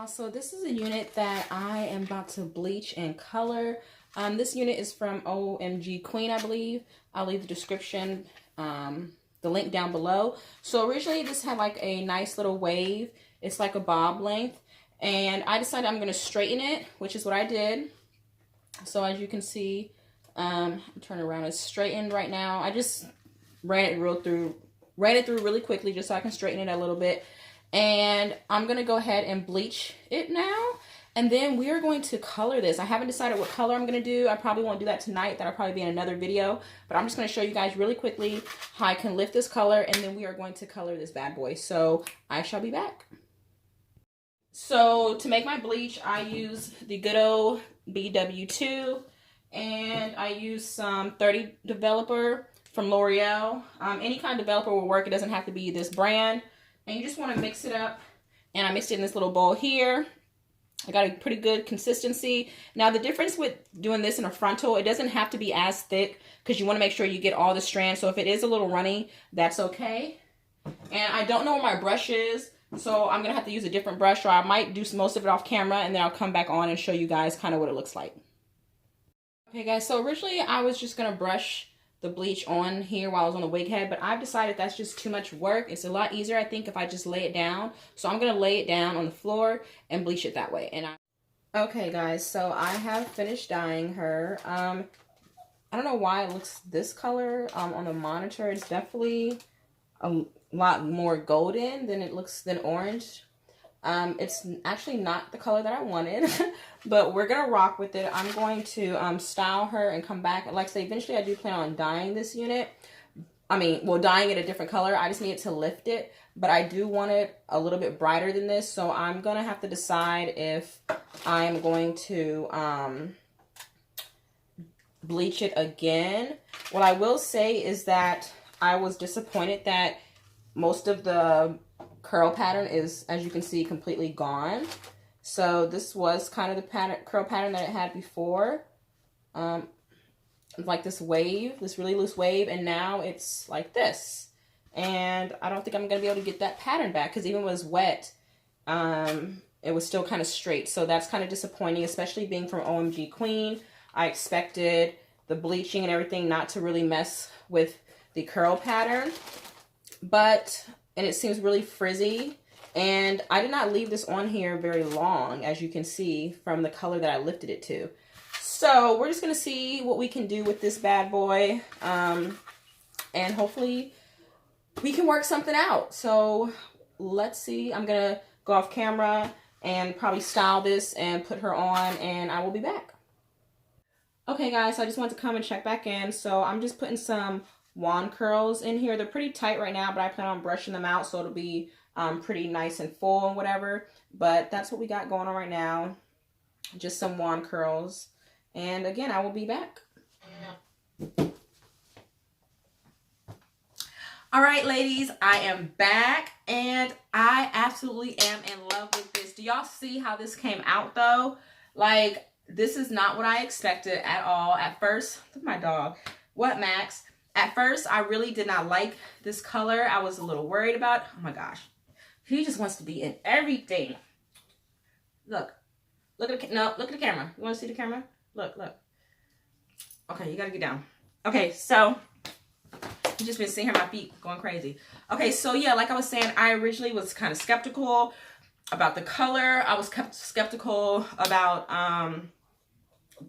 y'all, so this is a unit that I am about to bleach and color. This unit is from OMG Queen, I believe. I'll leave the description, the link down below. So originally this had like a nice little wave. It's like a bob length. And I decided I'm going to straighten it, which is what I did. So as you can see, turn around, it's straightened right now. I just ran it through really quickly just so I can straighten it a little bit. And I'm going to go ahead and bleach it now. And then we are going to color this. I haven't decided what color I'm going to do. I probably won't do that tonight. That'll probably be in another video. But I'm just going to show you guys really quickly how I can lift this color. And then we are going to color this bad boy. So I shall be back. So to make my bleach, I use the good old BW2. And I use some 30 developer from L'Oreal. Any kind of developer will work. It doesn't have to be this brand. And you just want to mix it up. And I mixed it in this little bowl here. I got a pretty good consistency. Now the difference with doing this in a frontal, it doesn't have to be as thick because you want to make sure you get all the strands. So if it is a little runny, that's okay. And I don't know where my brush is, so I'm going to have to use a different brush, or I might do most of it off camera and then I'll come back on and show you guys kind of what it looks like. Okay guys, so originally I was just going to brush the bleach on here while I was on the wig head, but I've decided that's just too much work. It's a lot easier, I think, if I just lay it down. So I'm going to lay it down on the floor and bleach it that way. And okay guys, so I have finished dyeing her. I don't know why it looks this color on the monitor. It's definitely a lot more golden than it looks than orange. It's actually not the color that I wanted, but we're going to rock with it. I'm going to style her and come back. Like I say, eventually I do plan on dyeing this unit. Well, dyeing it a different color. I just need it to lift it, but I do want it a little bit brighter than this. So I'm going to have to decide if I'm going to bleach it again. What I will say is that I was disappointed that most of the curl pattern is, as you can see, completely gone. So this was kind of the curl pattern that it had before, like this wave, this really loose wave, and now it's like this. And I don't think I'm gonna be able to get that pattern back because even when it was wet, it was still kind of straight. So that's kind of disappointing, especially being from OMG Queen. I expected the bleaching and everything not to really mess with the curl pattern, and it seems really frizzy. And I did not leave this on here very long, as you can see from the color that I lifted it to. So we're just going to see what we can do with this bad boy. And hopefully we can work something out. So let's see. I'm going to go off camera and probably style this and put her on, and I will be back. Okay guys, so I just wanted to come and check back in. So I'm just putting some wand curls in here. They're pretty tight right now, but I plan on brushing them out so it'll be pretty nice and full and whatever. But that's what we got going on right now. Just some wand curls. And again, I will be back. All right, ladies, I am back and I absolutely am in love with this. Do y'all see how this came out though? Like, this is not what I expected at all. At first, look at my dog. What, Max? At first, I really did not like this color. I was a little worried about, oh my gosh, he just wants to be in everything. Look at the, no, look at the camera. You want to see the camera? Look. Okay, you got to get down. Okay, so you just been seeing my feet going crazy. Okay, so yeah, like I was saying, I originally was kind of skeptical about the color. I was skeptical about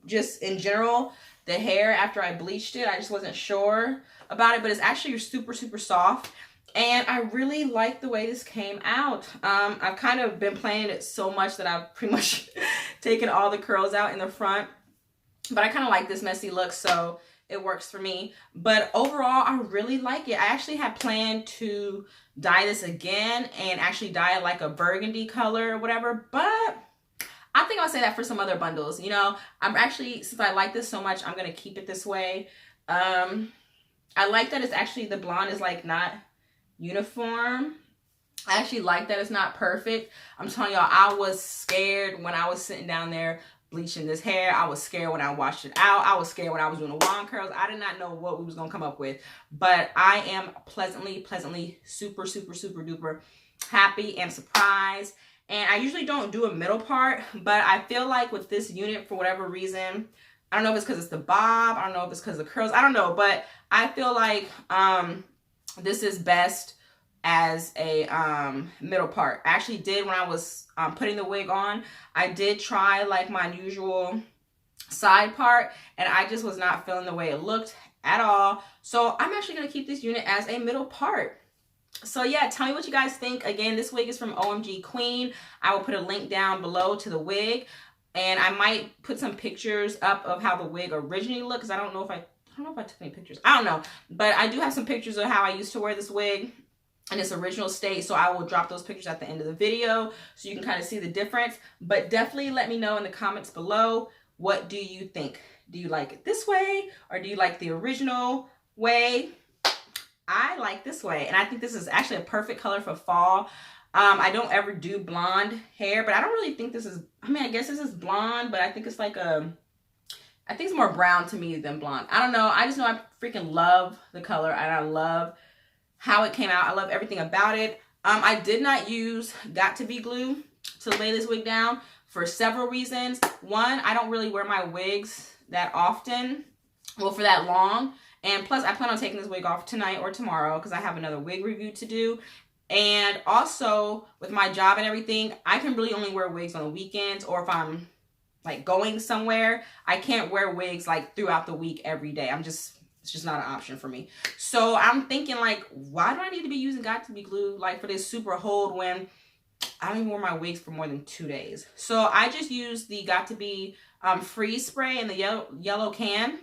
just in general the hair after I bleached it. I just wasn't sure about it, but it's actually super, super soft. And I really like the way this came out. I've kind of been playing it so much that I've pretty much taken all the curls out in the front. But I kind of like this messy look, so it works for me. But overall, I really like it. I actually had planned to dye this again and actually dye it like a burgundy color or whatever, but I think I'll say that for some other bundles. You know, I'm actually, since I like this so much, I'm going to keep it this way. I like that it's actually, the blonde is like not uniform. I actually like that it's not perfect. I'm telling y'all, I was scared when I was sitting down there bleaching this hair. I was scared when I washed it out. I was scared when I was doing the wand curls. I did not know what we was going to come up with. But I am pleasantly, super, super, super duper happy and surprised. And I usually don't do a middle part, but I feel like with this unit, for whatever reason, I don't know if it's because it's the bob, I don't know if it's because of the curls, I don't know, but I feel like this is best as a middle part. I actually did, when I was putting the wig on, I did try like my usual side part, and I just was not feeling the way it looked at all. So I'm actually going to keep this unit as a middle part. So yeah, tell me what you guys think. Again, this wig is from OMG Queen. I will put a link down below to the wig, and I might put some pictures up of how the wig originally looked, because I don't know if I took any pictures. I don't know, but I do have some pictures of how I used to wear this wig in its original state, so I will drop those pictures at the end of the video so you can kind of see the difference. But definitely let me know in the comments below, what do you think? Do you like it this way, or do you like the original way? I like this way, and I think this is actually a perfect color for fall. I don't ever do blonde hair, but I don't really think this is, I mean, I guess this is blonde, but I think it's like I think it's more brown to me than blonde. I don't know. I just know I freaking love the color, and I love how it came out. I love everything about it. I did not use Got To Be glue to lay this wig down for several reasons. One, I don't really wear my wigs that often, well, for that long. And plus, I plan on taking this wig off tonight or tomorrow because I have another wig review to do. And also, with my job and everything, I can really only wear wigs on the weekends, or if I'm like going somewhere. I can't wear wigs like throughout the week every day. It's just not an option for me. So I'm thinking like, why do I need to be using Got To Be glue like for this super hold when I don't even wear my wigs for more than 2 days? So I just use the Got To Be freeze spray in the yellow can.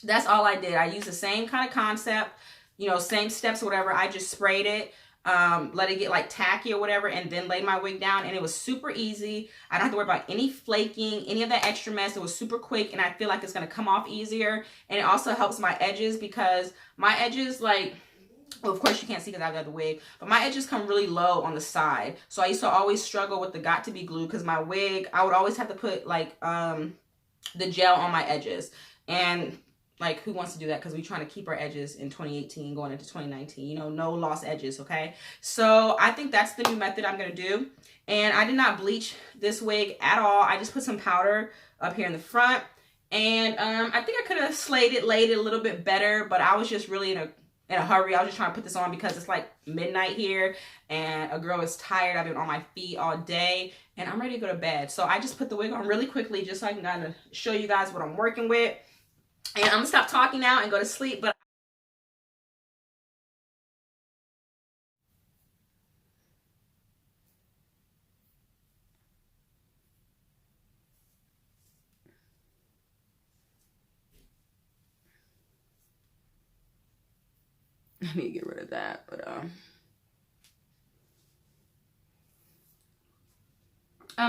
That's all I did. I used the same kind of concept, you know, same steps or whatever. I just sprayed it, let it get like tacky or whatever, and then laid my wig down, and it was super easy. I don't have to worry about any flaking, any of that extra mess. It was super quick, and I feel like it's going to come off easier. And it also helps my edges, because my edges, like, well, of course you can't see because I got the wig, but my edges come really low on the side. So I used to always struggle with the Got To Be glue, because my wig, I would always have to put like the gel on my edges. And like, who wants to do that? Because we're trying to keep our edges in 2018 going into 2019. You know, no lost edges, okay? So I think that's the new method I'm going to do. And I did not bleach this wig at all. I just put some powder up here in the front. And I think I could have laid it a little bit better, but I was just really in a hurry. I was just trying to put this on because it's like midnight here, and a girl is tired. I've been on my feet all day, and I'm ready to go to bed. So I just put the wig on really quickly just so I can kind of show you guys what I'm working with. And I'm going to stop talking now and go to sleep. But I need to get rid of that. But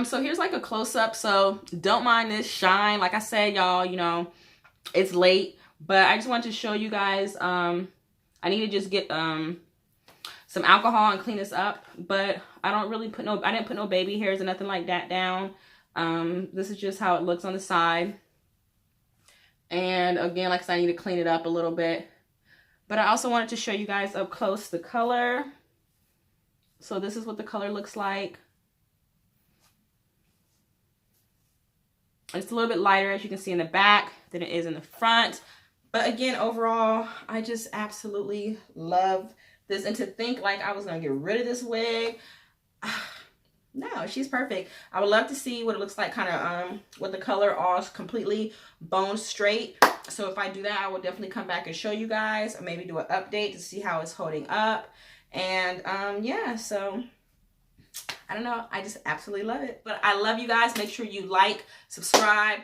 so here's like a close-up. So don't mind this shine. Like I said, y'all, you know, it's late, but I just wanted to show you guys. I need to just get some alcohol and clean this up, but I didn't put no baby hairs or nothing like that down. This is just how it looks on the side. And again, like I said, I need to clean it up a little bit, but I also wanted to show you guys up close the color. So this is what the color looks like. It's a little bit lighter, as you can see in the back, than it is in the front. But again, overall, I just absolutely love this. And to think like I was going to get rid of this wig, no, she's perfect. I would love to see what it looks like kind of with the color all completely bone straight. So if I do that, I will definitely come back and show you guys, or maybe do an update to see how it's holding up. And yeah, so I don't know. I just absolutely love it. But I love you guys. Make sure you like, subscribe,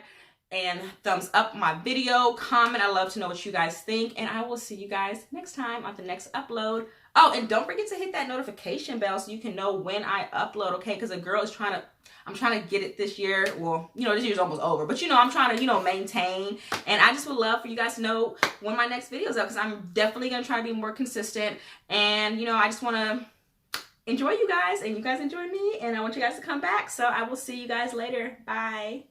and thumbs up my video. Comment. I love to know what you guys think. And I will see you guys next time on the next upload. Oh, and don't forget to hit that notification bell so you can know when I upload, okay? Because a girl is I'm trying to get it this year. Well, you know, this year's almost over. But, you know, I'm trying to, you know, maintain. And I just would love for you guys to know when my next video is up, because I'm definitely going to try to be more consistent. And, you know, I just want to enjoy you guys, and you guys enjoy me, and I want you guys to come back. So I will see you guys later. Bye.